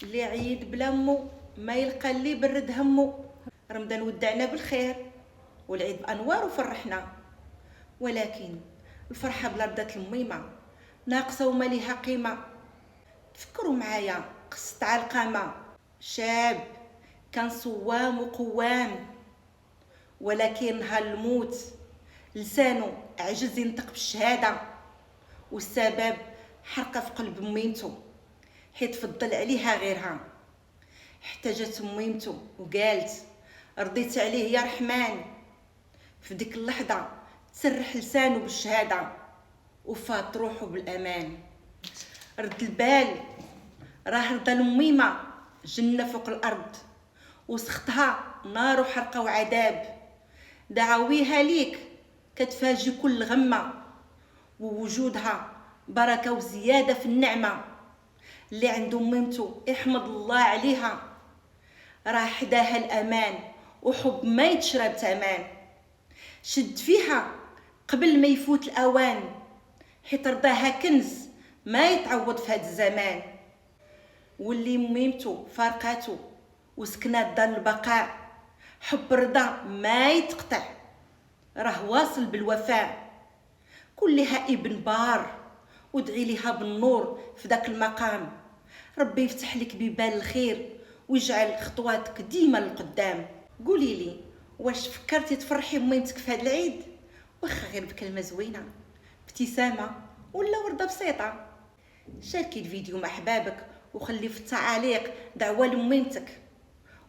اللي عيد بلا مو ما يلقى اللي يبرد همو. رمضان ودعنا بالخير والعيد بانوار وفرحنا، ولكن الفرحه بلا رضا الميمه ناقصه وما ليها قيمه. تفكروا معايا قصة علقمه، شاب كان صوام وقوام، ولكن نهار الموت لسانه عجز ينطق بالشهاده، والسبب حرقه في قلب ميمته حيت فضل عليها غيرها. احتاجت ميمته وقالت رضيت عليه يا رحمن. في ديك اللحظه تسرح لسانه بالشهاده وفات روحه بالامان. رد البال راه رضا الميمه جنه فوق الارض، وسختها نار وحرقه وعذاب. دعاويها ليك كتفاجي كل غمه، ووجودها بركه وزياده في النعمه. اللي عنده ميمته يحمد الله عليها، راه حداها الامان وحب ما يتشرى بثمن. شد فيها قبل ما يفوت الاوان، حيت رضاها كنز ما يتعوض في هذا الزمان. واللي ميمته فارقاتو وسكنات دار البقاء، حب رضا ما يتقطع راه واصل بالوفاء. كل لها ابن بار وادعي لها بالنور في ذاك المقام. ربي يفتح لك بيبان الخير ويجعل خطواتك ديما للقدام. قولي لي، واش فكرتي تفرحي بميمتك في هذا العيد؟ واخا غير بكلمه زوينه، ابتسامه ولا ورده بسيطه. شاركي الفيديو مع احبابك وخلي في التعاليق دعوه لميمتك.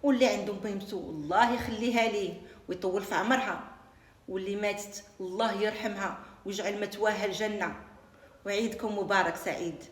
واللي عنده ميمته الله يخليها ليه ويطول في عمرها، واللي ماتت الله يرحمها ويجعل مثواها الجنه. وعيدكم مبارك سعيد.